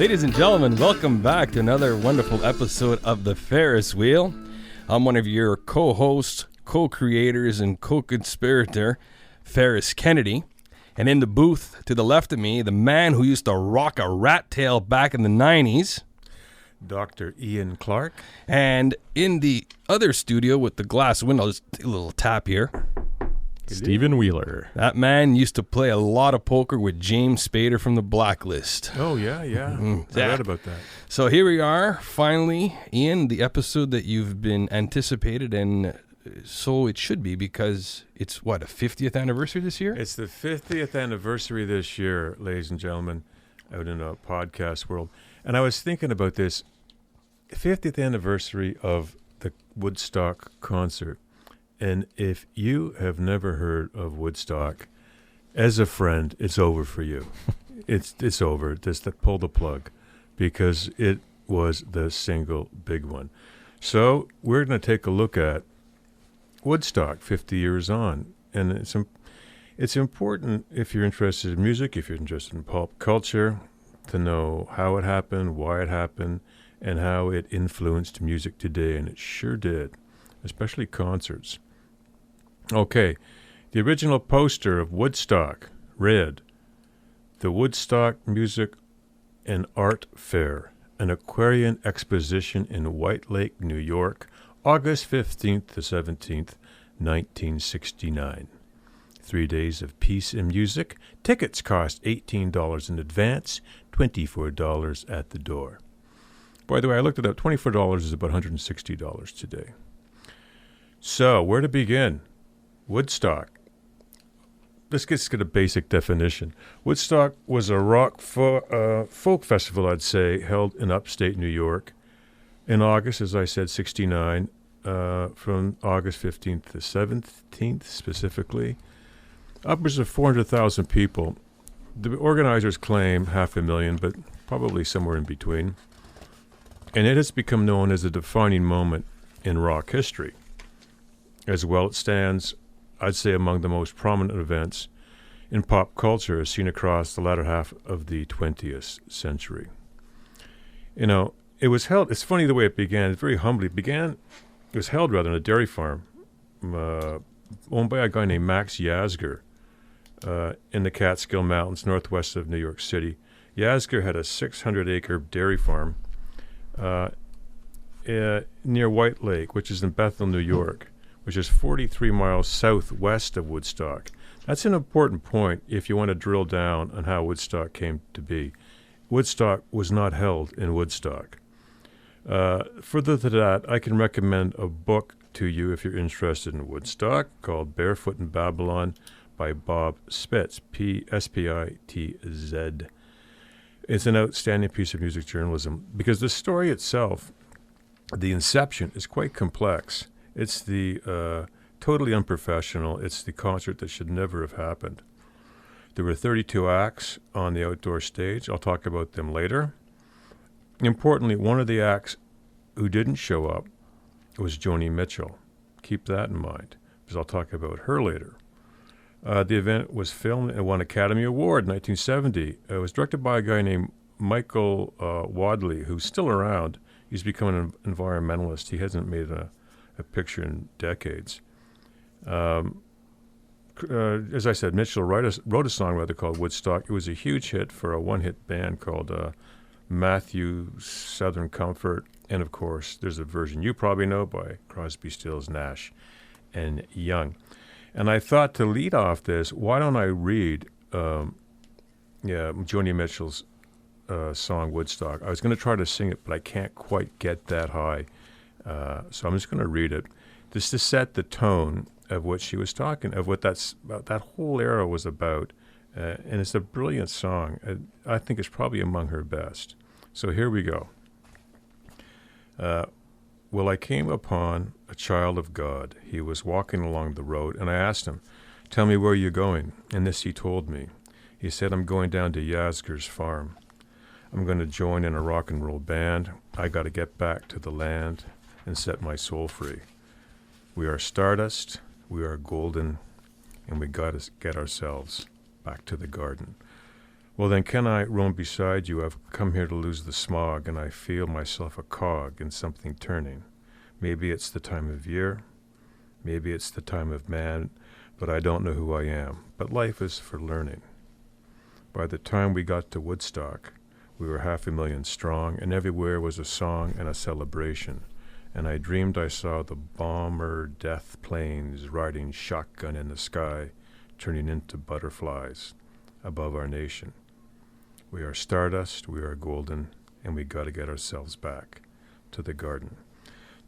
Ladies and gentlemen, welcome back to another wonderful episode of the Ferris Wheel. I'm one of your co-hosts, co-creators, and co-conspirator, Ferris Kennedy. And in the booth to the left of me, the man who used to rock a rat tail back in the 90s, Dr. Ian Clark. And in the other studio with the glass window, just a little tap here, Stephen Wheeler. that man used to play a lot of poker with James Spader from the Blacklist. Oh, yeah. I read about that. So here we are, finally, Ian, the episode that you've been anticipated, and so it should be because it's, what, a 50th anniversary this year? It's the 50th anniversary this year, ladies and gentlemen, out in a podcast world. And I was thinking about this 50th anniversary of the Woodstock concert. And if you have never heard of Woodstock, as a friend, it's over for you. It's over. Just pull the plug, because it was the single big one. So we're going to take a look at Woodstock 50 years on. And it's important, if you're interested in music, if you're interested in pop culture, to know how it happened, why it happened, and how it influenced music today. And it sure did, especially concerts. Okay, the original poster of Woodstock read, "The Woodstock Music and Art Fair, an Aquarian Exposition in White Lake, New York, August 15th to 17th, 1969. 3 days of peace and music. Tickets cost $18 in advance, $24 at the door." By the way, I looked it up. $24 is about $160 today. So, where to begin? Woodstock. Let's get a basic definition. Woodstock was a rock folk festival, I'd say, held in upstate New York in August, as I said, 69, from August 15th to 17th specifically. Upwards of 400,000 people. The organizers claim 500,000, but probably somewhere in between. And it has become known as a defining moment in rock history. As well, it stands, I'd say, among the most prominent events in pop culture as seen across the latter half of the 20th century. You know, it was held, it's funny the way it began, it very humbly it was held rather on a dairy farm owned by a guy named Max Yasgur in the Catskill Mountains northwest of New York City. Yasgur had a 600-acre dairy farm near White Lake, which is in Bethel, New York, which is 43 miles southwest of Woodstock. That's an important point if you want to drill down on how Woodstock came to be. Woodstock was not held in Woodstock. Further to that, I can recommend a book to you if you're interested in Woodstock called Barefoot in Babylon by Bob Spitz, Spitz. It's an outstanding piece of music journalism because the story itself, the inception, is quite complex. It's the totally unprofessional. It's the concert that should never have happened. There were 32 acts on the outdoor stage. I'll talk about them later. Importantly, one of the acts who didn't show up was Joni Mitchell. Keep that in mind, because I'll talk about her later. The event was filmed and won an Academy Award in 1970. It was directed by a guy named Michael Wadley, who's still around. He's become an environmentalist. He hasn't made a picture in decades. As I said, Mitchell wrote a song called Woodstock. It was a huge hit for a one-hit band called Matthew Southern Comfort. And, of course, there's a version you probably know by Crosby, Stills, Nash, and Young. And I thought to lead off this, why don't I read Joni Mitchell's song Woodstock. I was going to try to sing it, but I can't quite get that high. So I'm just going to read it, just to set the tone of what she was talking, of what that whole era was about. And it's a brilliant song. I think it's probably among her best. So here we go. Well, I came upon a child of God. He was walking along the road, and I asked him, "Tell me where you're going." And this he told me. He said, "I'm going down to Yasgur's farm. I'm going to join in a rock and roll band. I got to get back to the land and set my soul free. We are stardust, we are golden, and we got to get ourselves back to the garden." Well, then can I roam beside you? I've come here to lose the smog, and I feel myself a cog in something turning. Maybe it's the time of year, maybe it's the time of man, but I don't know who I am. But life is for learning. By the time we got to Woodstock, we were 500,000 strong, and everywhere was a song and a celebration. And I dreamed I saw the bomber death planes riding shotgun in the sky, turning into butterflies above our nation. We are stardust, we are golden, and we got to get ourselves back to the garden.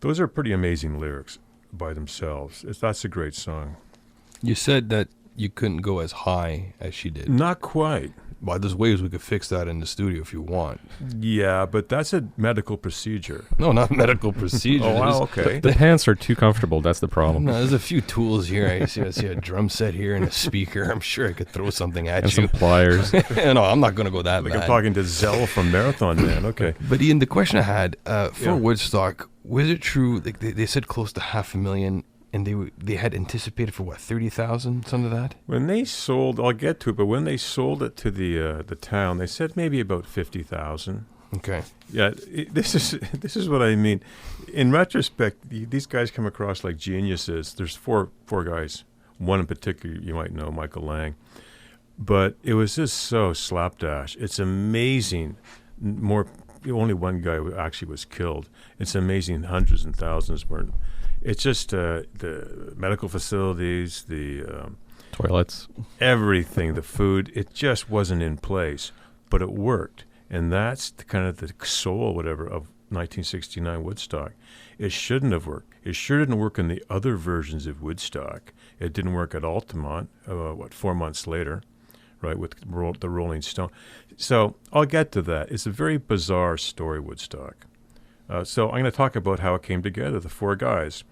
Those are pretty amazing lyrics by themselves. That's a great song. You said that you couldn't go as high as she did. Not quite. Well, there's ways we could fix that in the studio if you want. Yeah, but that's a medical procedure. No, not medical procedure. Oh, wow, okay. The pants are too comfortable. That's the problem. No, there's a few tools here. I see a drum set here and a speaker. I'm sure I could throw something at And you. some pliers. No, I'm not going to go that Like bad. I'm talking to Zell from Marathon Man. Okay. But Ian, the question I had for Yeah. Woodstock, was it true? Like they said close to 500,000, and they had anticipated for what, 30,000, something like that? When they sold, I'll get to it, but when they sold it to the town, they said maybe about 50,000. Okay. Yeah, this is what I mean. In retrospect, these guys come across like geniuses. There's four guys. One in particular you might know, Michael Lang. But it was just so slapdash. It's amazing. Only one guy actually was killed. It's amazing. Hundreds and thousands weren't. It's just the medical facilities, the Toilets. everything, the food. It just wasn't in place, but it worked. And that's kind of the soul, whatever, of 1969 Woodstock. It shouldn't have worked. It sure didn't work in the other versions of Woodstock. It didn't work at Altamont, 4 months later, right, with the Rolling Stone. So I'll get to that. It's a very bizarre story, Woodstock. So I'm going to talk about how it came together, the four guys.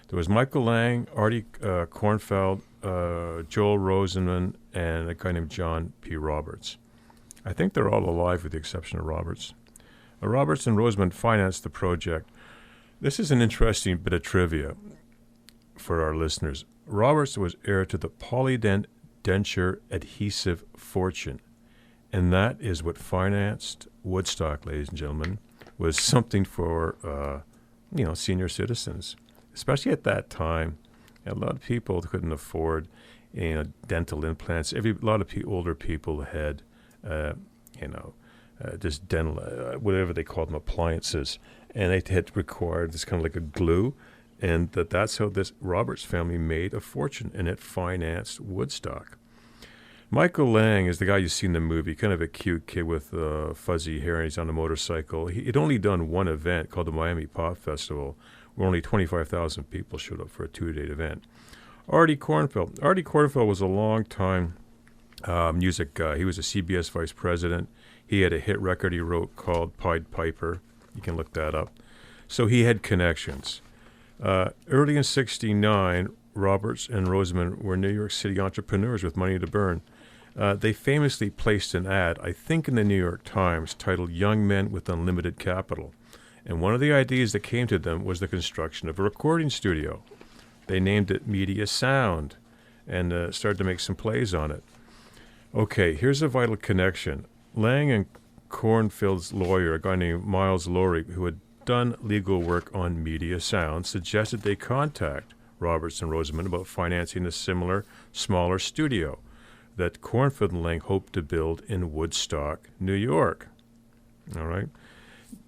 There was Michael Lang, Artie Kornfeld, Joel Rosenman, and a guy named John P. Roberts. I think they're all alive with the exception of Roberts. Roberts and Roseman financed the project. This is an interesting bit of trivia for our listeners. Roberts was heir to the Polydent denture adhesive fortune, and that is what financed Woodstock, ladies and gentlemen, was something for senior citizens, especially at that time. A lot of people couldn't afford dental implants. A lot of older people had just dental, whatever they called them, appliances, and they had required this kind of like a glue, and that's how this Roberts family made a fortune, and it financed Woodstock. Michael Lang is the guy you see in the movie, kind of a cute kid with fuzzy hair, and he's on a motorcycle. He'd only done one event called the Miami Pop Festival, where only 25,000 people showed up for a 2-day event. Artie Kornfeld was a long-time music guy. He was a CBS vice president. He had a hit record he wrote called Pied Piper. You can look that up. So he had connections. Early in '69, Roberts and Roseman were New York City entrepreneurs with money to burn. They famously placed an ad, I think in the New York Times, titled Young Men with Unlimited Capital. And one of the ideas that came to them was the construction of a recording studio. They named it Media Sound and started to make some plays on it. Okay, here's a vital connection. Lang and Kornfeld's lawyer, a guy named Miles Lowry, who had done legal work on Media Sound, suggested they contact Roberts and Roseman about financing a similar, smaller studio that Kornfeld and Lang hoped to build in Woodstock, New York. All right?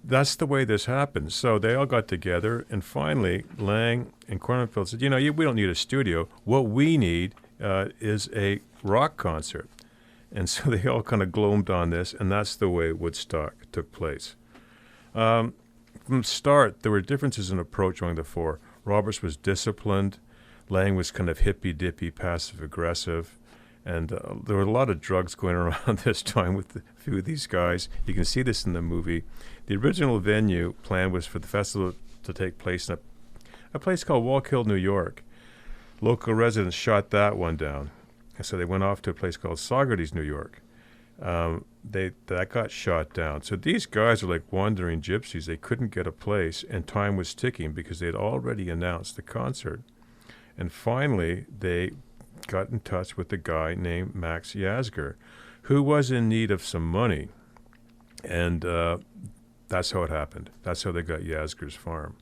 That's the way this happened. So they all got together, and finally, Lang and Kornfeld said, we don't need a studio. What we need is a rock concert. And so they all kind of glommed on this, and that's the way Woodstock took place. From the start, there were differences in approach among the four. Roberts was disciplined. Lang was kind of hippy-dippy, passive-aggressive. And there were a lot of drugs going around this time with a few of these guys. You can see this in the movie. The original venue plan was for the festival to take place in a place called Wallkill, New York. Local residents shot that one down. And so they went off to a place called Saugerties, New York. That got shot down. So these guys are like wandering gypsies. They couldn't get a place, and time was ticking because they'd already announced the concert. And finally, they got in touch with a guy named Max Yasgur, who was in need of some money. And that's how it happened. That's how they got Yasgur's Farm.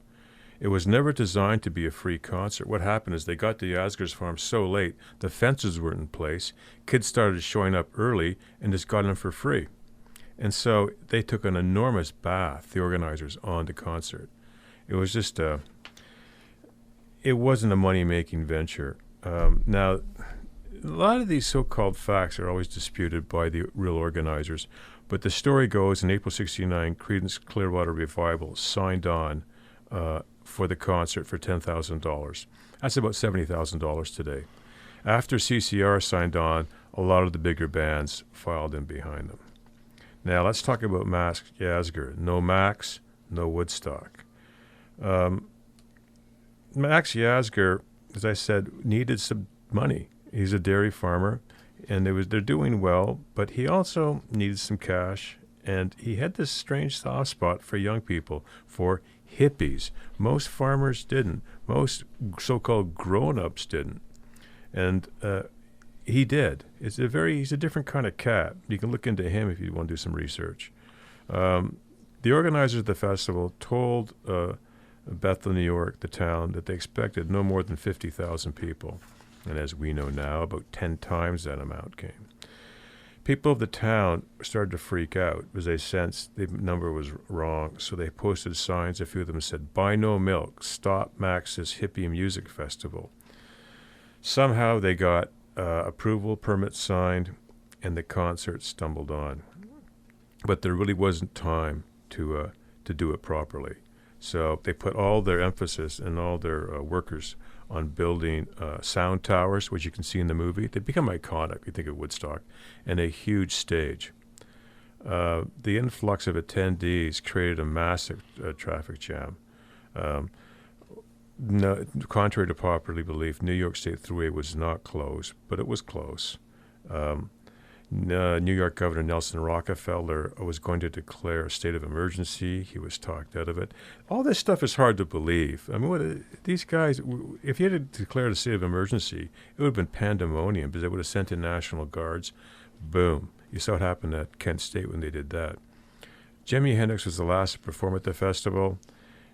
It was never designed to be a free concert. What happened is they got to Yasgur's Farm so late, the fences weren't in place. Kids started showing up early and just got in for free. And so they took an enormous bath, the organizers, on the concert. It was just it wasn't a money-making venture. Now, a lot of these so-called facts are always disputed by the real organizers, but the story goes in April 1969, Creedence Clearwater Revival signed on for the concert for $10,000. That's about $70,000 today. After CCR signed on, a lot of the bigger bands filed in behind them. Now, let's talk about Max Yasgur. No Max, no Woodstock. Max Yasgur, as I said, needed some money. He's a dairy farmer, and they're doing well, but he also needed some cash, and he had this strange soft spot for young people, for hippies. Most farmers didn't. Most so-called grown-ups didn't. And he did. He's a different kind of cat. You can look into him if you want to do some research. The organizers of the festival told Bethel, New York, the town, that they expected no more than 50,000 people. And as we know now, about 10 times that amount came. People of the town started to freak out because they sensed the number was wrong, so they posted signs. A few of them said, "Buy no milk, stop Max's hippie music festival." Somehow they got approval permits signed, and the concert stumbled on. But there really wasn't time to do it properly. So they put all their emphasis and all their workers on building sound towers, which you can see in the movie. They become iconic, you think of Woodstock, and a huge stage. The influx of attendees created a massive traffic jam. No, contrary to popular belief, New York State Thruway was not closed, but it was close. New York Governor Nelson Rockefeller was going to declare a state of emergency. He was talked out of it. All this stuff is hard to believe. I mean, these guys, if he had declared a state of emergency, it would have been pandemonium because they would have sent in National Guards. Boom. You saw what happened at Kent State when they did that. Jimi Hendrix was the last to perform at the festival.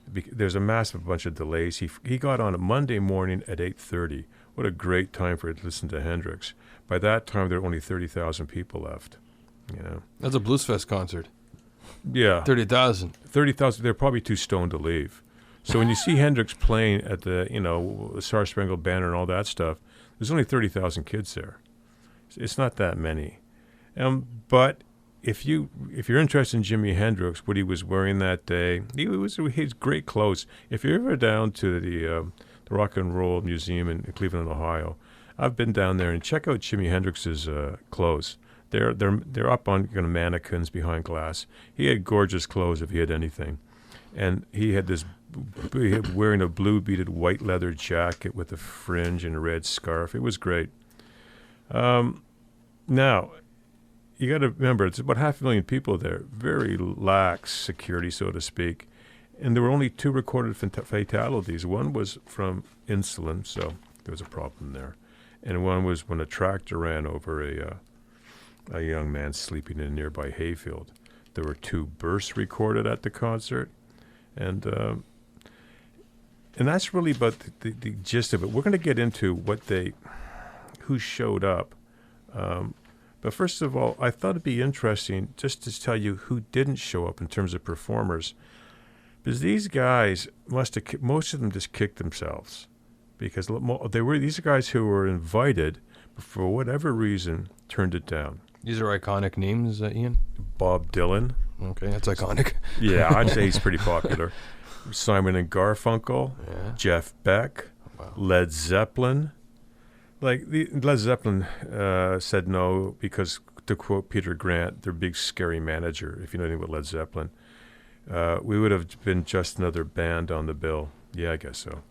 There's a massive bunch of delays. He got on a Monday morning at 8:30. What a great time for it to listen to Hendrix. By that time, there were only 30,000 people left. You know, That's a Blues Fest concert. Yeah. 30,000. 30,000. They're probably too stoned to leave. So when you see Hendrix playing at the Star Spangled Banner and all that stuff, there's only 30,000 kids there. It's not that many. But if you're interested in Jimi Hendrix, what he was wearing that day, his great clothes. If you're ever down to the Rock and Roll Museum in Cleveland, Ohio, I've been down there, and check out Jimi Hendrix's clothes. They're up on mannequins behind glass. He had gorgeous clothes if he had anything, and he had wearing a blue beaded white leather jacket with a fringe and a red scarf. It was great. Now, you got to remember, it's about 500,000 people there. Very lax security, so to speak, and there were only 2 recorded fatalities. One was from insulin, so there was a problem there. And one was when a tractor ran over a young man sleeping in a nearby hayfield. There were 2 bursts recorded at the concert, and that's really about the gist of it. We're going to get into who showed up, but first of all, I thought it'd be interesting just to tell you who didn't show up in terms of performers, because these guys most of them just kicked themselves. Because these are guys who were invited, but for whatever reason, turned it down. These are iconic names, Ian? Bob Dylan. Okay, that's iconic. Yeah, I'd say he's pretty popular. Simon and Garfunkel. Yeah. Jeff Beck. Wow. Led Zeppelin. Led Zeppelin said no because, to quote Peter Grant, their big scary manager, if you know anything about Led Zeppelin, we would have been just another band on the bill. Yeah, I guess so.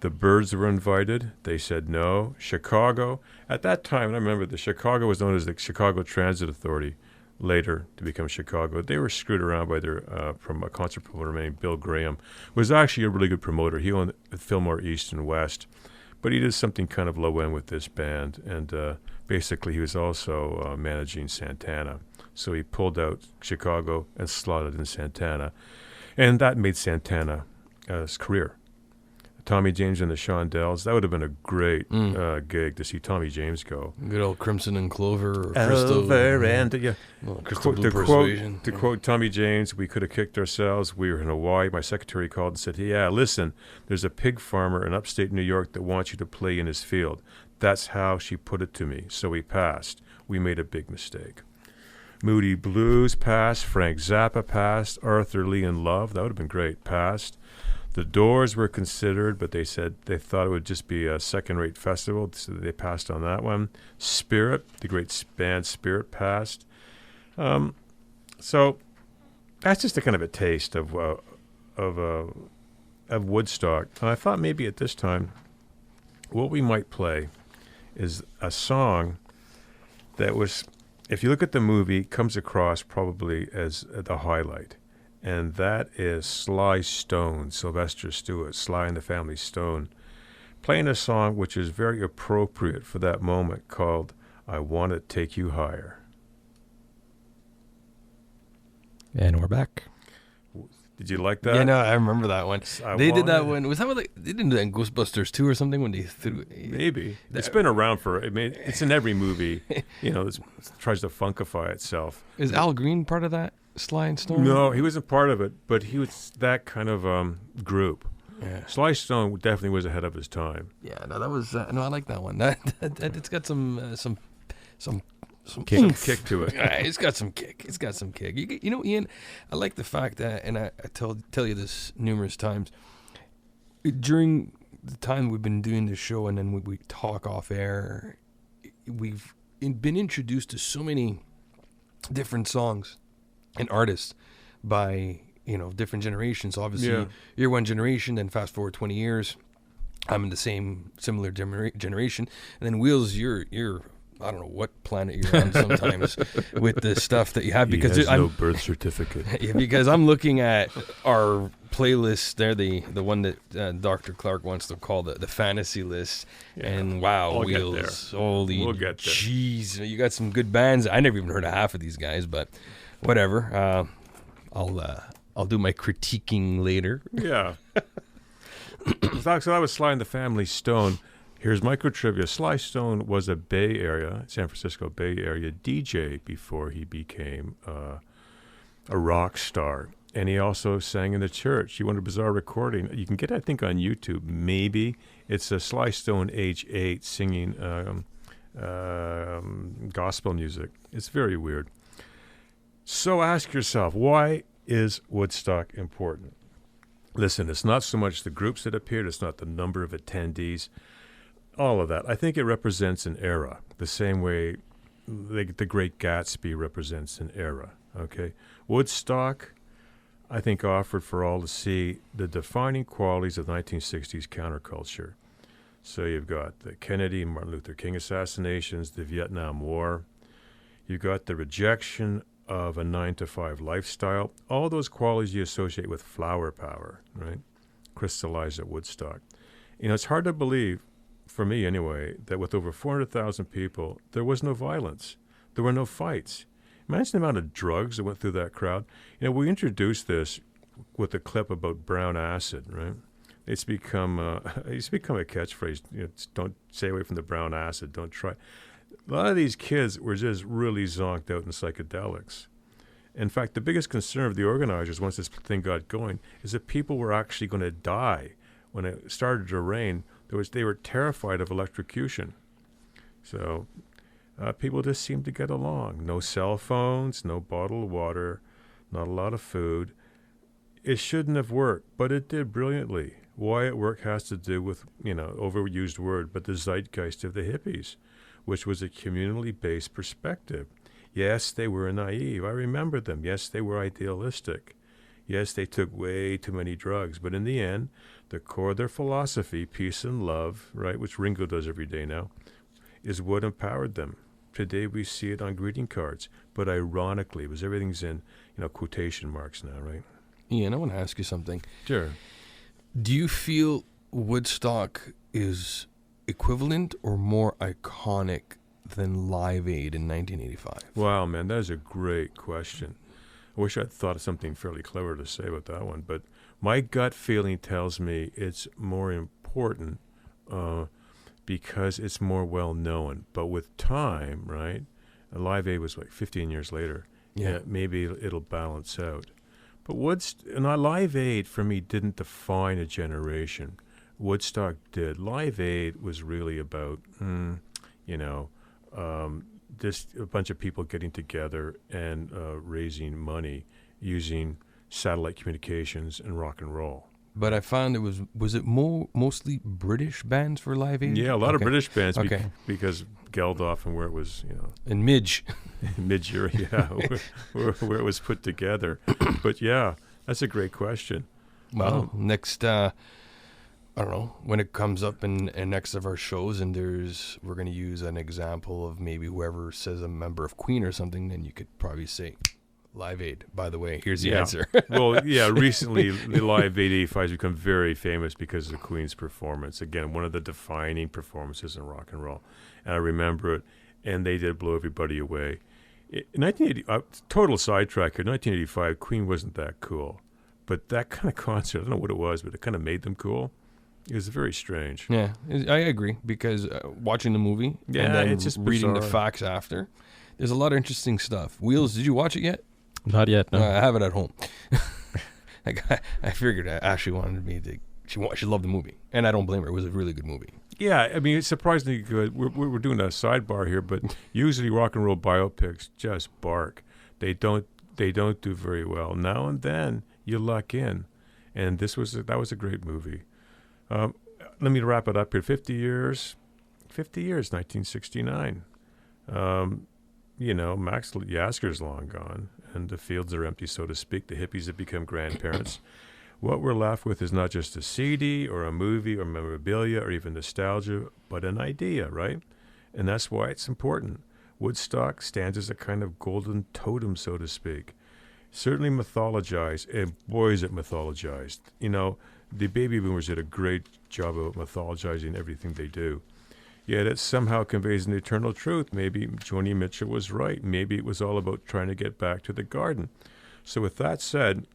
The Byrds were invited. They said no. Chicago. At that time, and I remember Chicago was known as the Chicago Transit Authority, later to become Chicago. They were screwed around by from a concert promoter named Bill Graham, who was actually a really good promoter. He owned Fillmore East and West, but he did something kind of low end with this band, and basically he was also managing Santana. So he pulled out Chicago and slotted in Santana. And that made Santana his career. Tommy James and the Shondells, that would have been a great gig to see Tommy James go. Good old Crimson and Clover. Or Over and, yeah. Crystal Blue Persuasion. To quote Tommy James, we could have kicked ourselves. We were in Hawaii. My secretary called and said, yeah, listen, there's a pig farmer in upstate New York that wants you to play in his field. That's how she put it to me. So we passed. We made a big mistake. Moody Blues passed. Frank Zappa passed. Arthur Lee in Love, that would have been great, passed. The Doors were considered, but they said they thought it would just be a second-rate festival, so they passed on that one. Spirit, the great band Spirit, passed. So that's just a kind of a taste of Woodstock. And I thought maybe at this time, what we might play is a song that was, if you look at the movie, comes across probably as the highlight. And that is Sly Stone, Sylvester Stewart, Sly and the Family Stone, playing a song which is very appropriate for that moment called I Want to Take You Higher. And we're back. Did you like that? Yeah, no, I remember that one. I They did that wanted- one. Was that what they didn't do that in Ghostbusters 2 or something when they threw? Maybe. It's been around for, I mean, it's in every movie, you know, it tries to funkify itself. Is Al Green part of that Sly and Stone? No, he wasn't part of it, but he was that kind of group. Yeah. Sly Stone definitely was ahead of his time. Yeah, no, that was no. I like that one. That it's got some Kick to it. Yeah, it's got some kick. It's got some kick. You know, Ian, I like the fact that, and I tell you this numerous times, during the time we've been doing this show and then we talk off air, we've been introduced to so many different songs and artists by, different generations. Obviously, Yeah. you're one generation, then fast forward 20 years, I'm in the similar generation. And then Wheels, you're I don't know what planet you're on sometimes with the stuff that you have, because he has I'm no birth certificate. yeah, because I'm looking at our playlist there, the one that Dr. Clark wants to call the fantasy list, and wow, I'll get Wheels, there. holy We'll get there. jeez, you got some good bands. I never even heard of half of these guys, but whatever. I'll do my critiquing later. Yeah. So that was Sly and the Family Stone. Here's micro trivia. Sly Stone was a Bay Area, San Francisco Bay Area DJ before he became a rock star. And he also sang in the church. He wanted a bizarre recording. You can get it, I think, on YouTube. Maybe it's a Sly Stone age 8 singing gospel music. It's very weird. So ask yourself, why is Woodstock important? Listen, it's not so much the groups that appeared. It's not the number of attendees. All of that. I think it represents an era, the same way the Great Gatsby represents an era. Okay, Woodstock, I think, offered for all to see the defining qualities of 1960s counterculture. So you've got the Kennedy and Martin Luther King assassinations, the Vietnam War. You've got the rejection of a 9-to-5 lifestyle. All those qualities you associate with flower power, right? Crystallized at Woodstock. It's hard to believe, for me anyway, that with over 400,000 people, there was no violence. There were no fights. Imagine the amount of drugs that went through that crowd. We introduced this with a clip about brown acid, right? It's become a catchphrase. Don't stay away from the brown acid. Don't try. A lot of these kids were just really zonked out in psychedelics. In fact, the biggest concern of the organizers once this thing got going is that people were actually going to die. When it started to rain, they were terrified of electrocution. So people just seemed to get along. No cell phones, no bottled water, not a lot of food. It shouldn't have worked, but it did brilliantly. Why it worked has to do with, overused word, but the zeitgeist of the hippies, which was a communally based perspective. Yes, they were naive. I remember them. Yes, they were idealistic. Yes, they took way too many drugs. But in the end, the core of their philosophy, peace and love, right, which Ringo does every day now, is what empowered them. Today we see it on greeting cards. But ironically, because everything's in, quotation marks now, right? Ian, I want to ask you something. Sure. Do you feel Woodstock is equivalent or more iconic than Live Aid in 1985? Wow, man, that is a great question. I wish I'd thought of something fairly clever to say about that one, but my gut feeling tells me it's more important because it's more well known. But with time, right? Live Aid was like 15 years later. Yeah. Maybe it'll balance out. But Live Aid for me didn't define a generation. Woodstock did. Live Aid was really about, just a bunch of people getting together and raising money using satellite communications and rock and roll. But I found was it mostly British bands for Live Aid? Yeah, a lot of British bands because Geldof and where it was, and Midge. Mid-year, yeah, where it was put together. But yeah, that's a great question. Well, next, I don't know, when it comes up in next of our shows and we're going to use an example of maybe whoever says a member of Queen or something, then you could probably say Live Aid. By the way, here's the answer. Well, yeah, recently the Live Aid 85 has become very famous because of the Queen's performance. Again, one of the defining performances in rock and roll. And I remember it, and they did blow everybody away. In 1980, total sidetrack here, 1985, Queen wasn't that cool. But that kind of concert, I don't know what it was, but it kind of made them cool. It was very strange. Yeah, I agree, because watching the movie and then it's just reading bizarre. the facts after, there's a lot of interesting stuff. Wheels, did you watch it yet? Not yet, no. I have it at home. I figured Ashley wanted me to. She loved the movie, and I don't blame her. It was a really good movie. Yeah, I mean, it's surprisingly good. We're doing a sidebar here, but usually rock and roll biopics just bark. They don't do very well. Now and then you luck in, and that was a great movie. Let me wrap it up here. 50 years, 1969. Max Yasker's long gone, and the fields are empty, so to speak. The hippies have become grandparents. What we're left with is not just a CD or a movie or memorabilia or even nostalgia, but an idea, right? And that's why it's important. Woodstock stands as a kind of golden totem, so to speak. Certainly mythologized, and boy, is it mythologized. The baby boomers did a great job of mythologizing everything they do. Yet it somehow conveys an eternal truth. Maybe Joni Mitchell was right. Maybe it was all about trying to get back to the garden. So with that said,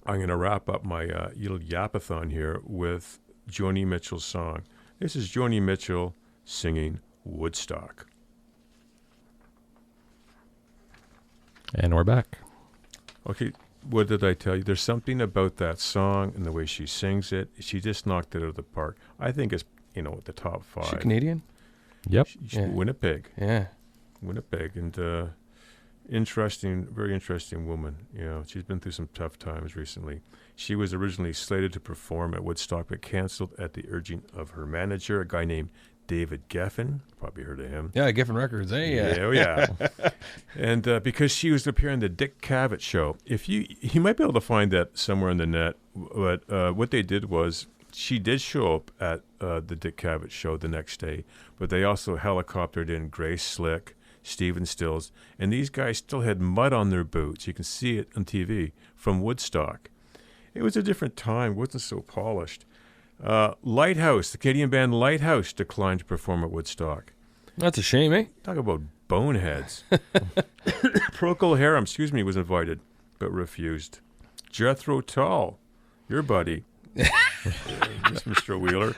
I'm going to wrap up my little yapathon here with Joni Mitchell's song. This is Joni Mitchell singing Woodstock. And we're back. Okay, what did I tell you? There's something about that song and the way she sings it. She just knocked it out of the park. I think it's, the top 5. Is she Canadian? Yep. Winnipeg. Yeah. Winnipeg. And very interesting woman. She's been through some tough times recently. She was originally slated to perform at Woodstock, but canceled at the urging of her manager, a guy named David Geffen. Probably heard of him. Yeah, Geffen Records. Hey, yeah. And because she was appearing on the Dick Cavett show. You might be able to find that somewhere on the net. But what they did was she did show up at the Dick Cavett show the next day, but they also helicoptered in Grace Slick, Stephen Stills, and these guys still had mud on their boots. You can see it on TV from Woodstock. It was a different time. It wasn't so polished. Lighthouse, the Canadian band Lighthouse, declined to perform at Woodstock. That's a shame, eh? Talk about boneheads. Procol Harum, was invited, but refused. Jethro Tull, your buddy, Mr. Wheeler,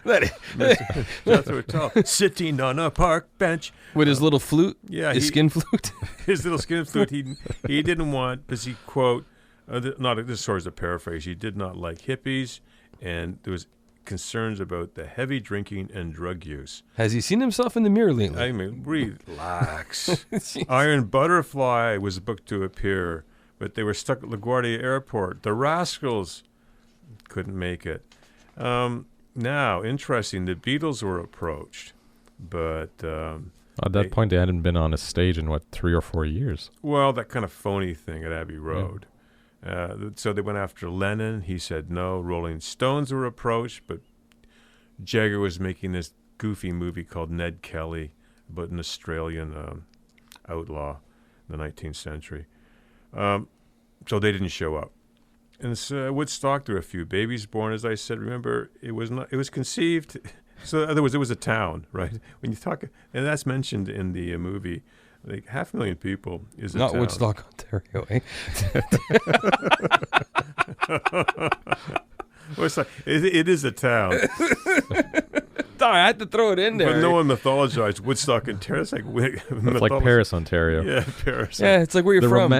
Jethro Tull, sitting on a park bench with his little flute. Yeah, his skin flute. His little skin flute. He didn't want, because he quote, this story is a paraphrase. He did not like hippies, and there was concerns about the heavy drinking and drug use. Has he seen himself in the mirror lately? I mean, relax. Iron Butterfly was booked to appear, but they were stuck at LaGuardia Airport. The Rascals couldn't make it. Now, interesting, the Beatles were approached, but At that point, they hadn't been on a stage in, 3 or 4 years? Well, that kind of phony thing at Abbey Road. So they went after Lennon. He said no. Rolling Stones were approached, but Jagger was making this goofy movie called Ned Kelly about an Australian outlaw in the 19th century. So they didn't show up. And so Woodstock, there were a few babies born, as I said. Remember, it was conceived. So in other words, it was a town, right? When you talk, and that's mentioned in the movie, like 500,000 people is a Not town. Woodstock, Ontario, eh? Well, it's like, it is a town. I had to throw it in there. But no one mythologized Woodstock, Ontario. It's like, It's like Paris, Ontario. Yeah, Paris. Yeah, it's like where you're from.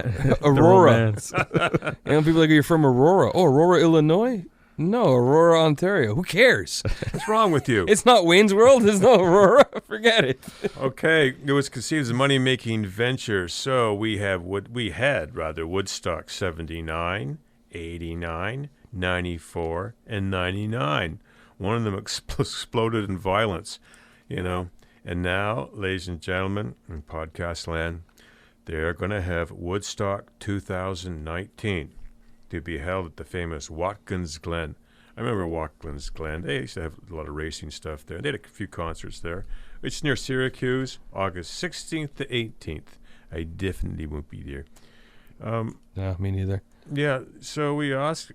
Aurora. And people are like, you're from Aurora. Oh, Aurora, Illinois? No, Aurora, Ontario. Who cares? What's wrong with you? It's not Wayne's World. There's no Aurora. Forget it. Okay, it was conceived as a money-making venture. So we had Woodstock 79, 89, 94, and 99. One of them exploded in violence, And now, ladies and gentlemen, in podcast land, they're going to have Woodstock 2019 to be held at the famous Watkins Glen. I remember Watkins Glen. They used to have a lot of racing stuff there. They had a few concerts there. It's near Syracuse, August 16th to 18th. I definitely won't be there. No, me neither. Yeah, so we asked,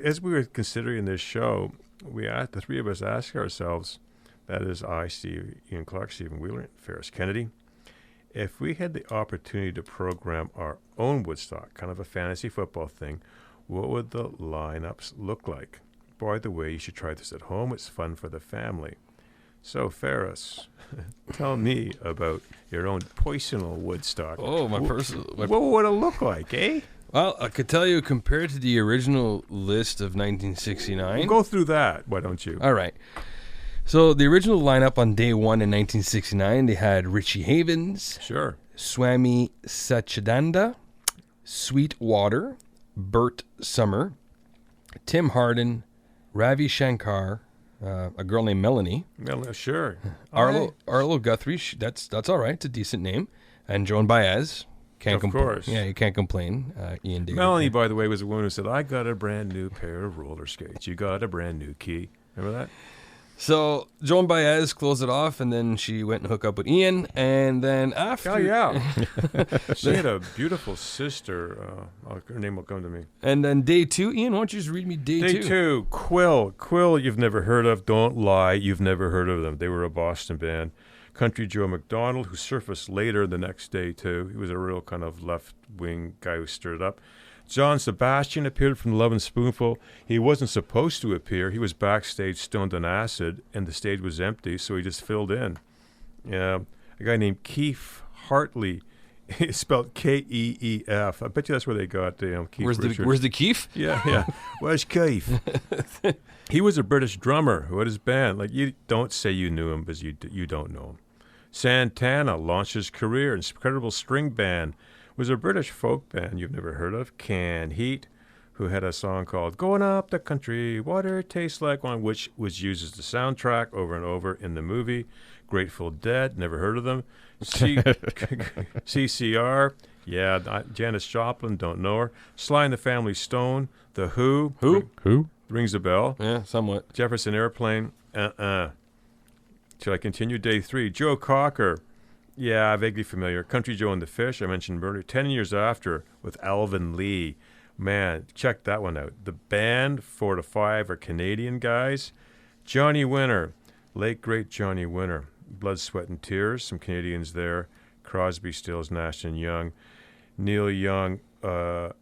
as we were considering this show, the three of us asked ourselves, that is I, Steve, Ian Clark, Stephen Wheeler, Ferris Kennedy, if we had the opportunity to program our own Woodstock, kind of a fantasy football thing, what would the lineups look like? By the way, you should try this at home. It's fun for the family. So, Ferris, tell me about your own personal Woodstock. Oh, my personal. What would it look like, eh? Well, I could tell you, compared to the original list of 1969. Go through that, why don't you? All right. So the original lineup on day one in 1969, they had Richie Havens, Sure. Swami Satchidananda, Sweetwater, Bert Summer, Tim Hardin, Ravi Shankar, a girl named Melanie, Sure. Arlo Guthrie. That's all right. It's a decent name, and Joan Baez. Of course. Yeah, you can't complain. Ian David. Melanie, by the way, was the woman who said, I got a brand new pair of roller skates. You got a brand new key. Remember that? So Joan Baez closed it off, and then she went and hooked up with Ian, and then after... Oh, yeah. She had a beautiful sister. Her name will come to me. And then day two, Ian, why don't you just read me day two? Day two, Quill. Quill, you've never heard of. Don't lie, you've never heard of them. They were a Boston band. Country Joe McDonald, who surfaced later the next day, too. He was a real kind of left-wing guy who stirred it up. John Sebastian appeared from Love and Spoonful. He wasn't supposed to appear. He was backstage stoned on acid, and the stage was empty, so he just filled in. A guy named Keith Hartley. It's spelled Keef. I bet you that's where they got Keith Richards. Where's the Keef? Yeah. Where's Keith? He was a British drummer who had his band. Like, you don't say you knew him because you don't know him. Santana launched his career in incredible string band. Was a British folk band you've never heard of, Canned Heat, who had a song called Going Up the Country, Water Tastes Like Wine, which was used as the soundtrack over and over in the movie. Grateful Dead, never heard of them. CCR, yeah, Janis Joplin, don't know her. Sly and the Family Stone, The Who. Who? Rings a bell. Yeah, somewhat. Jefferson Airplane, Shall I continue? Day three, Joe Cocker. Yeah, vaguely familiar. Country Joe and the Fish, I mentioned earlier. 10 years after with Alvin Lee. Man, check that one out. The band, 4 to 5, are Canadian guys. Johnny Winter, late great Johnny Winter. Blood, Sweat, and Tears, some Canadians there. Crosby, Stills, Nash and Young. Neil Young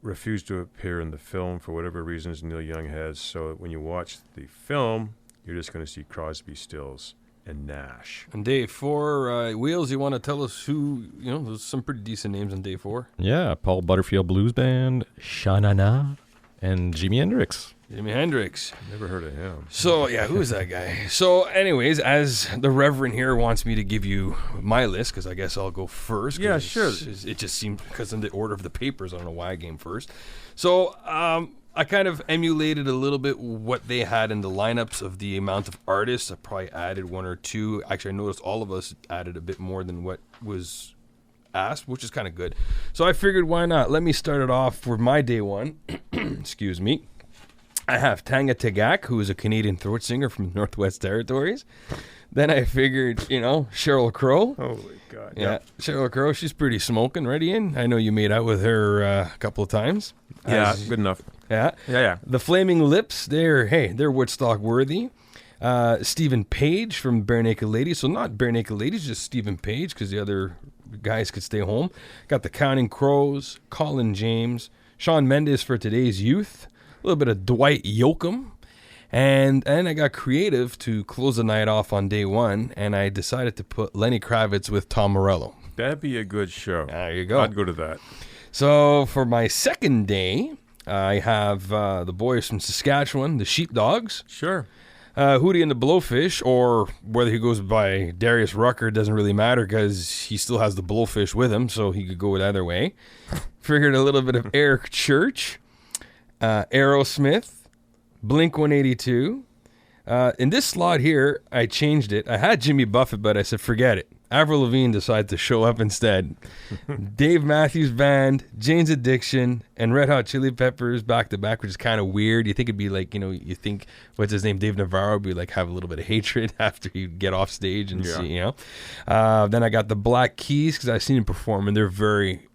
refused to appear in the film for whatever reasons Neil Young has. So when you watch the film, you're just going to see Crosby, Stills, and Nash. On day four, Wheels, you want to tell us who, there's some pretty decent names on day four. Yeah, Paul Butterfield Blues Band, Sha-Na-Na, and Jimi Hendrix. Jimi Hendrix. Never heard of him. So, yeah, who is that guy? So, anyways, as the Reverend here wants me to give you my list, because I guess I'll go first. Yeah, sure. It just seemed, because in the order of the papers, I don't know why I came first. So, I kind of emulated a little bit what they had in the lineups of the amount of artists. I probably added one or two. Actually, I noticed all of us added a bit more than what was asked, which is kind of good. So I figured, why not? Let me start it off for my day one. Excuse me. I have Tanga Tagak, who is a Canadian throat singer from the Northwest Territories. Then I figured, Sheryl Crow. Holy God. Yeah, Yep. Sheryl Crow, she's pretty smoking. Ready in? I know you made out with her a couple of times. Yeah, good enough. Yeah. Yeah. The Flaming Lips, they're Woodstock worthy. Stephen Page from Bare Naked Ladies. So not Bare Naked Ladies, just Stephen Page, because the other guys could stay home. Got the Counting Crows, Colin James, Shawn Mendes for Today's Youth, a little bit of Dwight Yoakam. And I got creative to close the night off on day one, and I decided to put Lenny Kravitz with Tom Morello. That'd be a good show. There you go. I'd go to that. So for my second day, I have the boys from Saskatchewan, the Sheepdogs. Sure. Hootie and the Blowfish, or whether he goes by Darius Rucker, doesn't really matter because he still has the Blowfish with him, so he could go it either way. Figured a little bit of Eric Church, Aerosmith, Blink 182. In this slot here, I changed it. I had Jimmy Buffett, but I said, forget it. Avril Lavigne decided to show up instead. Dave Matthews Band, Jane's Addiction, and Red Hot Chili Peppers back to back, which is kind of weird. You think it'd be like, you think, what's his name, Dave Navarro, would be like have a little bit of hatred after you get off stage and see, Then I got the Black Keys because I've seen them perform, and they're very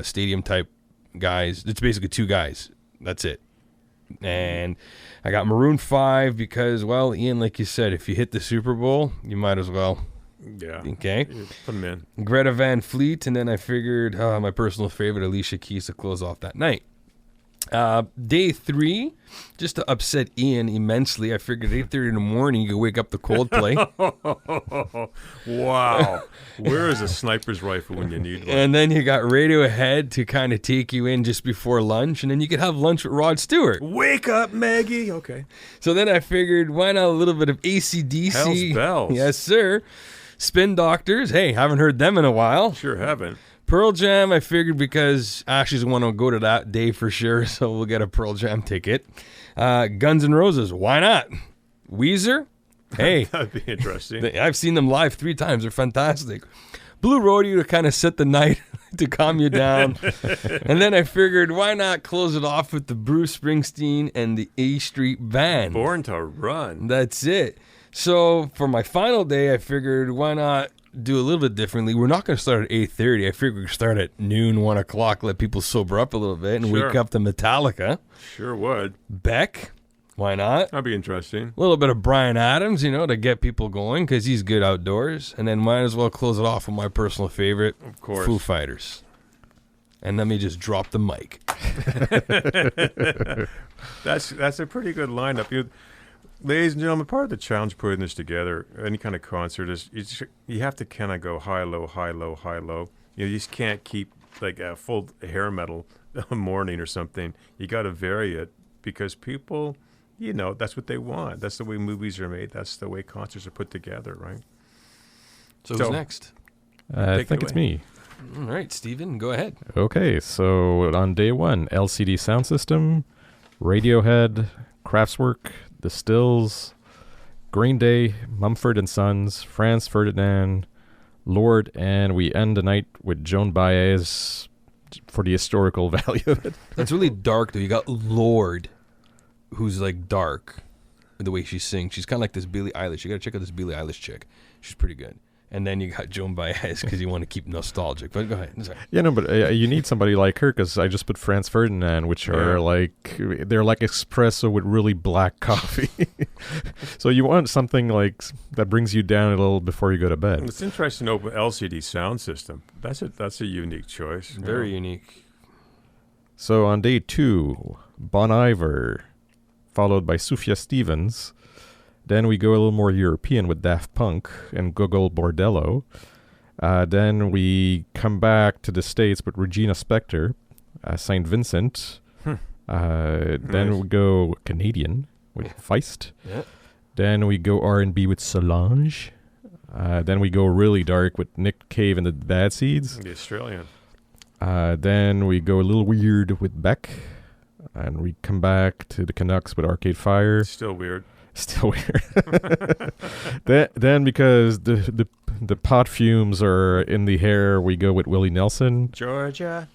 stadium type guys. It's basically two guys. That's it. And I got Maroon 5 because, well, Ian, like you said, if you hit the Super Bowl, you might as well. Yeah. Okay. Put them in. Greta Van Fleet, and then I figured my personal favorite, Alicia Keys, to close off that night. Day 3, just to upset Ian immensely, I figured 8:30 in the morning you could wake up to Coldplay. Wow. Where is a sniper's rifle when you need one? And then you got Radiohead to kind of take you in just before lunch, and then you could have lunch with Rod Stewart. Wake up, Maggie. Okay. So then I figured, why not a little bit of AC/DC? Hell's bells. Yes, sir. Spin Doctors. Hey, haven't heard them in a while. Sure haven't. Pearl Jam, I figured because Ashley's want to go to that day for sure, so we'll get a Pearl Jam ticket. Guns N' Roses, why not? Weezer, hey. That'd be interesting. I've seen them live 3 times. They're fantastic. Blue Rodeo to kind of set the night to calm you down. And then I figured, why not close it off with the Bruce Springsteen and the A Street Band? Born to Run. That's it. So for my final day, I figured, why not do a little bit differently? We're not going to start at 8:30. I figured we'd start at noon, 1 o'clock, let people sober up a little bit and wake up to Metallica. Sure would. Beck, why not? That'd be interesting. A little bit of Bryan Adams, to get people going because he's good outdoors. And then might as well close it off with my personal favorite, of course, Foo Fighters. And let me just drop the mic. That's a pretty good lineup. Ladies and gentlemen, part of the challenge putting this together, any kind of concert, is you have to kind of go high, low, high, low, high, low. You just can't keep like a full hair metal morning or something. You got to vary it because people, that's what they want. That's the way movies are made. That's the way concerts are put together, right? So who's next? I think it's me. All right, Steven, go ahead. Okay, so on day 1, LCD Sound System, Radiohead, Kraftwerk, The Stills, Green Day, Mumford & Sons, Franz Ferdinand, Lord, and we end the night with Joan Baez for the historical value of it. That's really dark, though. You got Lord, who's like dark, the way she sings. She's kind of like this Billie Eilish. You got to check out this Billie Eilish chick. She's pretty good. And then you got Joan Baez because you want to keep nostalgic. But go ahead. Sorry. Yeah, no, but you need somebody like her because I just put Franz Ferdinand, which are they're like espresso with really black coffee. So you want something like that brings you down a little before you go to bed. It's interesting to open LCD Sound System. That's a unique choice. Very unique. So on day 2, Bon Iver, followed by Sufjan Stevens. Then we go a little more European with Daft Punk and Gogol Bordello. Then we come back to the States with Regina Spektor, St. Vincent. Then we go Canadian with Feist. Yeah. Then we go R&B with Solange. Then we go really dark with Nick Cave and the Bad Seeds. The Australian. Then we go a little weird with Beck. And we come back to the Canucks with Arcade Fire. Still weird. Still weird. then because the pot fumes are in the hair, we go with Willie Nelson. Georgia.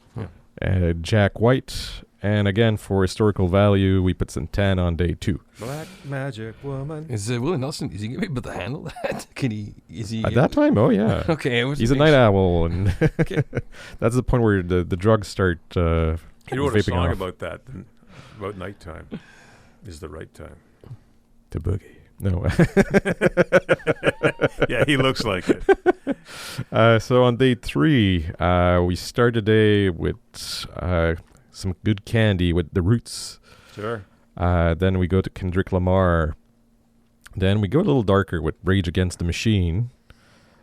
Jack White. And again, for historical value, we put Santana on day 2. Black Magic Woman. Is Willie Nelson, is he going to be able to handle that? Is he? At that time, oh yeah. Okay. He's a night owl. And that's the point where the drugs start he wrote a song off. about that. about nighttime is the right time. To boogie. No. Yeah, he looks like it. So on day 3, we start the day with some good candy with The Roots. Sure. Then we go to Kendrick Lamar. Then we go a little darker with Rage Against the Machine.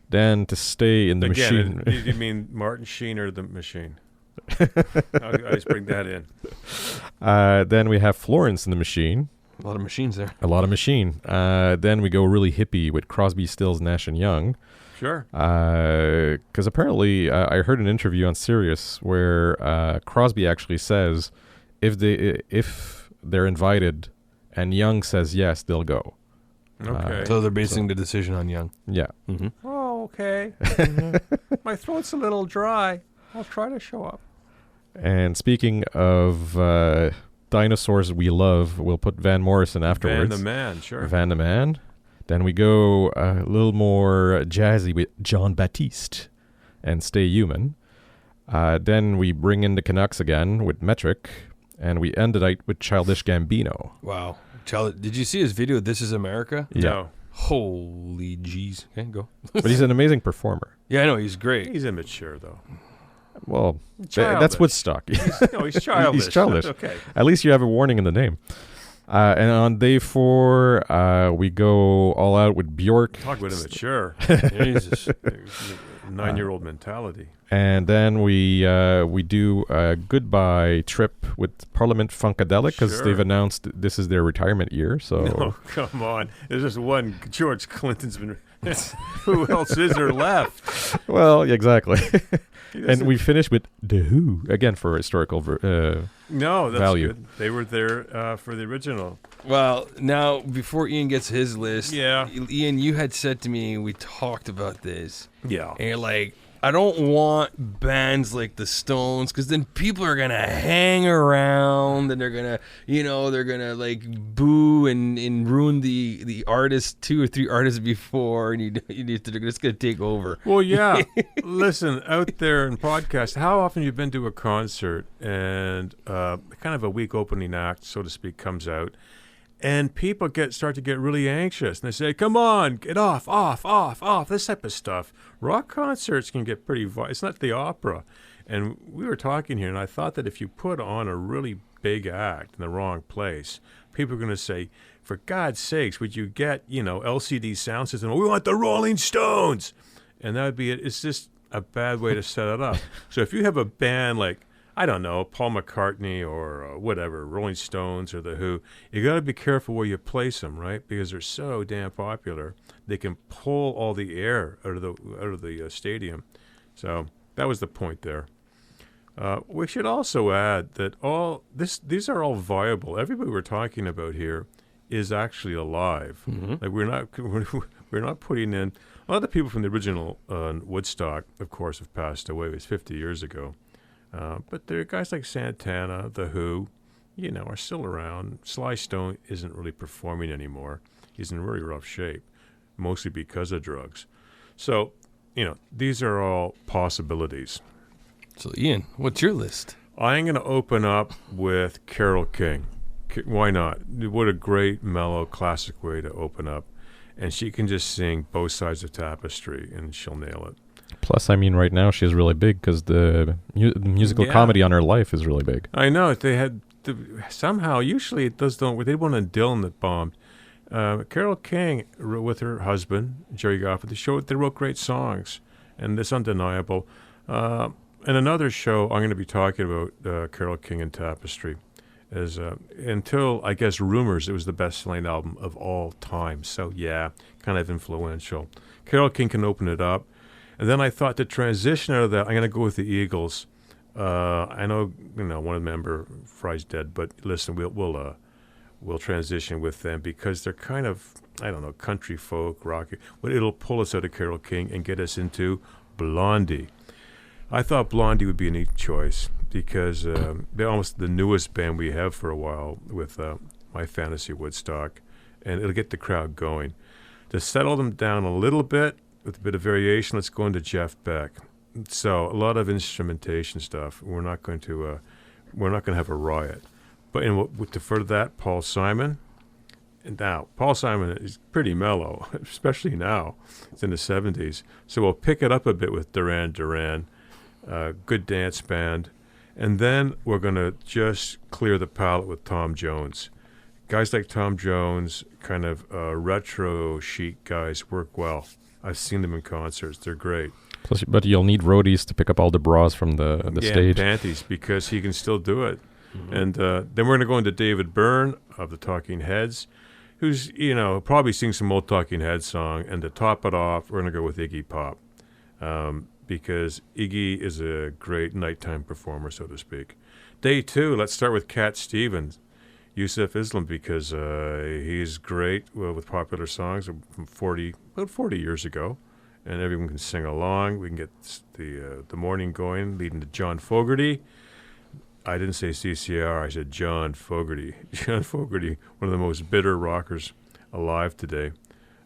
Then to stay in the machine. You mean Martin Sheen or the Machine? I'll just bring that in. Then we have Florence in the Machine. A lot of machines there. A lot of Machine. Then we go really hippie with Crosby, Stills, Nash and Young. Sure. Because apparently I heard an interview on Sirius where Crosby actually says if they're invited and Young says yes, they'll go. Okay. So they're basing the decision on Young. Yeah. Mm-hmm. Oh, okay. My throat's a little dry. I'll try to show up. And speaking of dinosaurs we love, we'll put Van Morrison afterwards. Van the Man, sure. Van the Man. Then we go a little more jazzy with John Baptiste and Stay Human. Then we bring in the Canucks again with Metric. And we end the night with Childish Gambino. Wow. Did you see his video, This Is America? Yeah. No. Holy jeez. Okay, go. But he's an amazing performer. Yeah, I know. He's great. He's immature, though. Well, Childish. that's Woodstock. He's childish. He's childish. Okay. At least you have a warning in the name. And on day 4, we go all out with Bjork. Talk about immature. Jesus. 9-year-old mentality. And then we do a goodbye trip with Parliament Funkadelic because Sure. they've announced this is their retirement year. So No, come on. There's just one. George Clinton's been. Who else is there left? well, exactly. And we finish with The Who again for historical No, that's value. good. They were there for the original. Well, now, before Ian gets his list, Yeah. Ian, you had said to me, we talked about this, Yeah. and you're like, I don't want bands like the Stones, because then people are going to hang around, and they're going to, like, boo and ruin the artist, 2 or 3 artists before, and they're just going to take over. Well, yeah. Listen, out there in podcast, how often you've been to a concert and kind of a weak opening act, so to speak, comes out, and people start to get really anxious, and they say, "Come on, get off," this type of stuff. Rock concerts can get pretty it's not the opera. And we were talking here, and I thought that if you put on a really big act in the wrong place, people are going to say, "For God's sakes, would you get, LCD sound system? We want the Rolling Stones." And that would be it. It's just a bad way to set it up. So if you have a band like, I don't know, Paul McCartney or whatever, Rolling Stones or The Who, you got to be careful where you place them, right? Because they're so damn popular. They can pull all the air out of the stadium. So that was the point there. We should also add that these are all viable. Everybody we're talking about here is actually alive. Mm-hmm. Like we're not putting in. A lot of the people from the original Woodstock, of course, have passed away. It was 50 years ago. But there are guys like Santana, The Who, are still around. Sly Stone isn't really performing anymore. He's in really rough shape, mostly because of drugs. So, these are all possibilities. So, Ian, what's your list? I'm going to open up with Carole King. Why not? What a great, mellow, classic way to open up. And she can just sing both sides of Tapestry, and she'll nail it. Plus, I mean, right now she's really big because the musical comedy on her life is really big. I know. They had somehow, usually it does don't. They had one on Dylan that bombed. Carole King, with her husband, Jerry Goffin, they wrote great songs, and it's undeniable. And another show I'm going to be talking about Carole King and Tapestry is until, I guess, Rumors, it was the best-selling album of all time. So, yeah, kind of influential. Carole King can open it up. And then I thought to transition out of that, I'm going to go with the Eagles. I know, one member, Fry's dead, but listen, we'll transition with them because they're kind of, I don't know, country folk, rock. But it'll pull us out of Carole King and get us into Blondie. I thought Blondie would be a neat choice because they're almost the newest band we have for a while with My Fantasy Woodstock, and it'll get the crowd going. To settle them down a little bit, with a bit of variation, let's go into Jeff Beck. So a lot of instrumentation stuff. We're not going to have a riot, But with to further that, Paul Simon. And now, Paul Simon is pretty mellow, especially now. It's in the 70s. So we'll pick it up a bit with Duran Duran, good dance band. And then we're going to just clear the palette with Tom Jones. Guys like Tom Jones, kind of retro chic guys, work well. I've seen them in concerts. They're great. Plus, but you'll need roadies to pick up all the bras from the stage. And panties, because he can still do it. Mm-hmm. And then we're going to go into David Byrne of the Talking Heads, who's, probably sing some old Talking Heads song. And to top it off, we're going to go with Iggy Pop, because Iggy is a great nighttime performer, so to speak. Day 2, let's start with Cat Stevens, Yusuf Islam, because he's great with popular songs from about 40 years ago. And everyone can sing along. We can get the morning going, leading to John Fogerty. I didn't say CCR, I said John Fogerty. John Fogerty, one of the most bitter rockers alive today.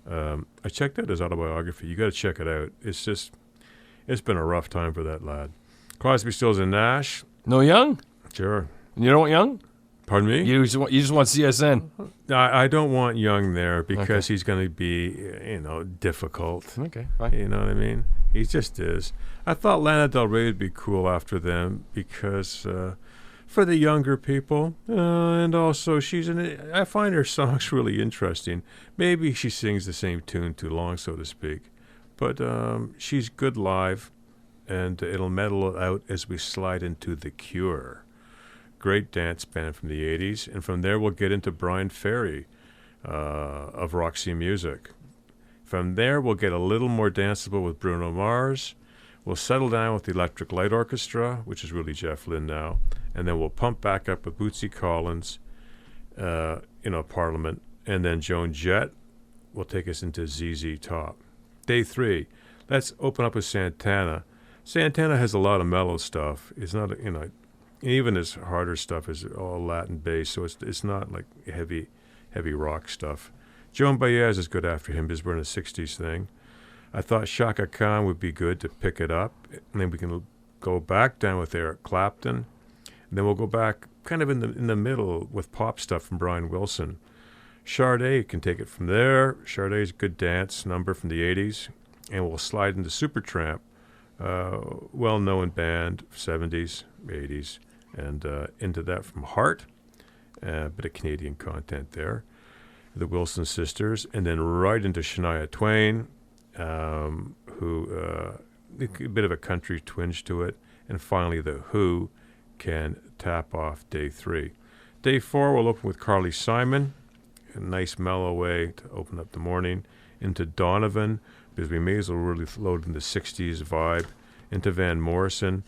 I checked out his autobiography. You got to check it out. It's been a rough time for that lad. Crosby, Stills, and Nash. No Young? Sure. You don't want Young? Pardon me? You just want CSN? I don't want Young there because he's going to be, difficult. Okay, fine. You know what I mean? He just is. I thought Lana Del Rey would be cool after them because for the younger people, and also I find her songs really interesting. Maybe she sings the same tune too long, so to speak. But she's good live, and it'll mellow out as we slide into The Cure. Great dance band from the 80s. And from there, we'll get into Brian Ferry of Roxy Music. From there, we'll get a little more danceable with Bruno Mars. We'll settle down with the Electric Light Orchestra, which is really Jeff Lynne now. And then we'll pump back up with Bootsy Collins, Parliament. And then Joan Jett will take us into ZZ Top. Day 3, let's open up with Santana. Santana has a lot of mellow stuff. It's not, even his harder stuff is all Latin based, so it's not like heavy rock stuff. Joan Baez is good after him because we're in a 60s thing. I thought Chaka Khan would be good to pick it up, and then we can go back down with Eric Clapton, and then we'll go back kind of in the middle with pop stuff from Brian Wilson. Sade can take it from there. Sade's a good dance number from the 80s, and we'll slide into Supertramp, well-known band, 70s, 80s, and into that from Heart, a bit of Canadian content there, the Wilson Sisters, and then right into Shania Twain, who a bit of a country twinge to it, and finally The Who can tap off Day 3. Day 4, we'll open with Carly Simon, a nice mellow way to open up the morning, into Donovan, because we may as well really load in the 60s vibe, into Van Morrison,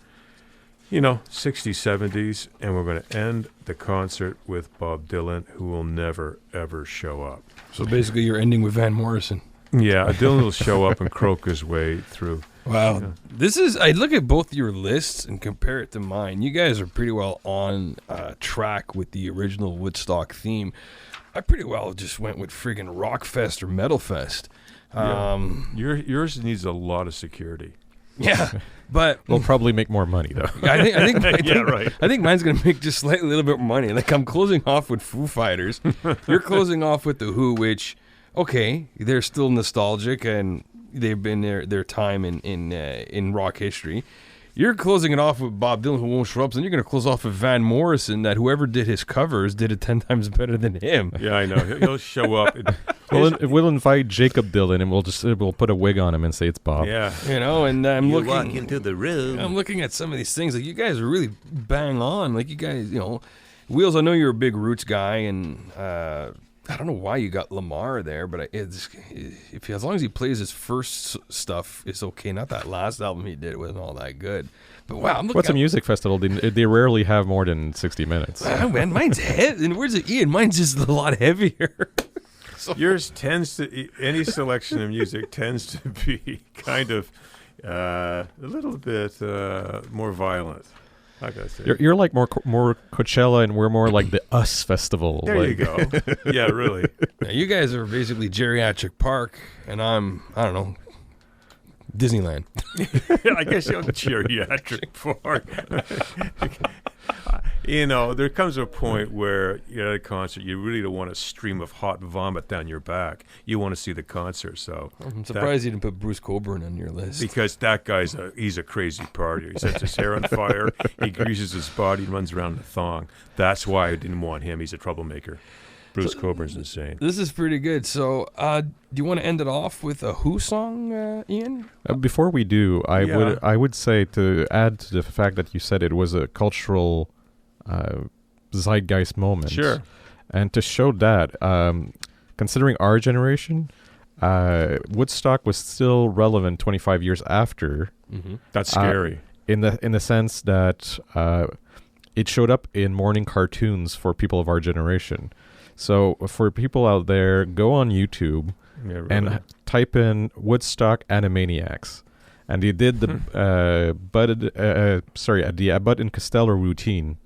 60s, 70s, and we're going to end the concert with Bob Dylan, who will never, ever show up. So basically you're ending with Van Morrison. Yeah, Dylan will show up and croak his way through. Wow. I look at both your lists and compare it to mine. You guys are pretty well on track with the original Woodstock theme. I pretty well just went with friggin' Rockfest or Metalfest. Yours needs a lot of security. Yeah, but we'll probably make more money though. I think right. I think mine's gonna make just slightly a little bit more money. Like I'm closing off with Foo Fighters. You're closing off with The Who, which they're still nostalgic and they've been their time in rock history. You're closing it off with Bob Dylan, who won't show up, and you're going to close off with Van Morrison, that whoever did his covers did it 10 times better than him. Yeah, I know. He'll show up. We'll invite Jacob Dylan, and we'll put a wig on him and say it's Bob. Yeah. And I'm looking walk into the room. I'm looking at some of these things. Like, you guys are really bang on. Like, you guys, Wheels, I know you're a big Roots guy, and I don't know why you got Lamar there, but as long as he plays his first stuff, it's okay. Not that last album he did wasn't all that good. But wow, I'm looking what's a music festival? They rarely have more than 60 minutes. Man, mine's heavy. And where's it, Ian? Mine's just a lot heavier. So. Yours tends to, any selection of music tends to be kind of a little bit more violent. You're like more Coachella, and we're more like the Us Festival. There you go. Yeah, really. Now, you guys are basically Geriatric Park, and I don't know, Disneyland. I guess you're Geriatric Park. You know, there comes a point where you're at a concert, you really don't want a stream of hot vomit down your back. You want to see the concert. So I'm surprised you didn't put Bruce Cockburn on your list. because that guy's he's a crazy partier. He sets his hair on fire, he greases his body, and runs around in a thong. That's why I didn't want him. He's a troublemaker. Bruce Cockburn's insane. This is pretty good. So, do you want to end it off with a Who song, Ian? Before we do, Yeah. I would say, to add to the fact that you said it was a cultural zeitgeist moment. Sure. And to show that, considering our generation, Woodstock was still relevant 25 years after. Mm-hmm. That's scary. In the sense that it showed up in morning cartoons for people of our generation. So for people out there, go on YouTube Yeah, really. and type in Woodstock Animaniacs, and he did the Abbott and Costello routine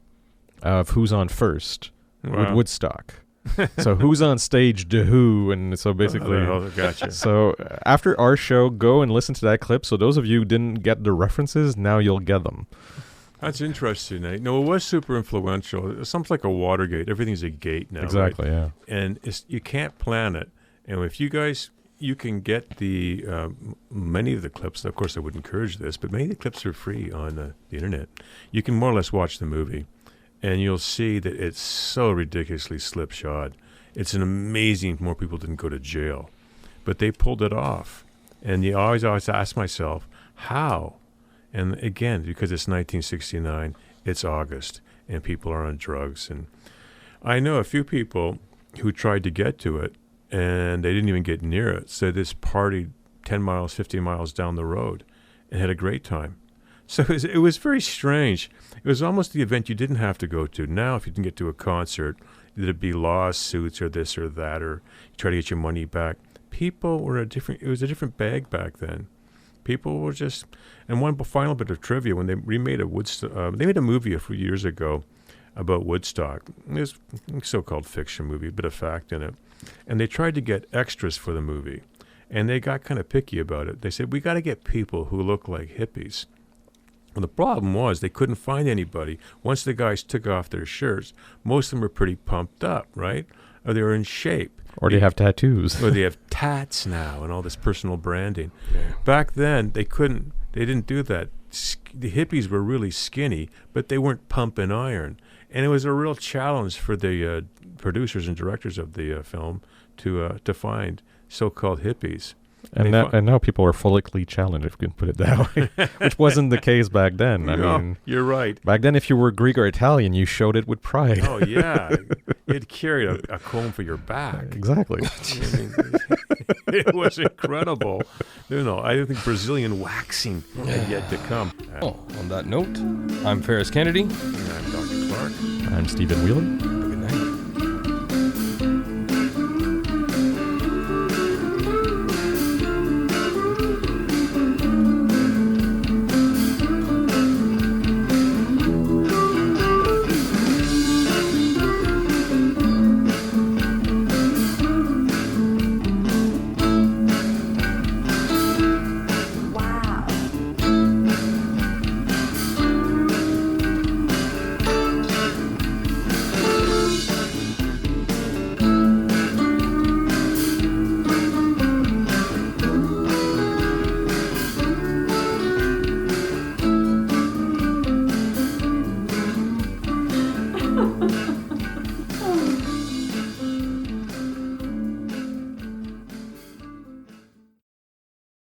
of who's on first with Wow. Woodstock. So who's on stage to who, and so basically. Oh, gotcha. So after our show, go and listen to that clip. So those of you who didn't get the references, now you'll get them. That's interesting, Nate. No, it was super influential. It's something like a Watergate. Everything's a gate now. Exactly, right? yeah. And you can't plan it. And if you guys, you can get the many of the clips. Of course, I would encourage this, but many of the clips are free on the internet. You can more or less watch the movie, and you'll see that it's so ridiculously slipshod. It's an amazing. More people didn't go to jail, but they pulled it off. And you always ask myself, how? And again, because it's 1969, it's August, and people are on drugs. And I know a few people who tried to get to it, and they didn't even get near it. So this partied 10 miles, 15 miles down the road and had a great time. So it was very strange. It was almost the event you didn't have to go to. Now, if you didn't get to a concert, there'd be lawsuits or this or that, or you try to get your money back. People were it was a different bag back then. People were just, and one final bit of trivia, when they remade they made a movie a few years ago about Woodstock. It was a so-called fiction movie, a bit of fact in it. And they tried to get extras for the movie, and they got kind of picky about it. They said, we got to get people who look like hippies. Well, the problem was they couldn't find anybody. Once the guys took off their shirts, most of them were pretty pumped up, right? Or they were in shape. Or they have tattoos. Or they have tats now and all this personal branding. Yeah. Back then, they didn't do that. The hippies were really skinny, but they weren't pumping iron. And it was a real challenge for the producers and directors of the film to find so-called hippies. And now people are follically challenged, if you can put it that way, which wasn't the case back then. I mean, you're right. Back then, if you were Greek or Italian, you showed it with pride. Oh, yeah. You'd carry a comb for your back. Exactly. I mean, it was incredible. I think Brazilian waxing had yet to come. On that note, I'm Ferris Kennedy. And I'm Dr. Clark. I'm Stephen Wheeler.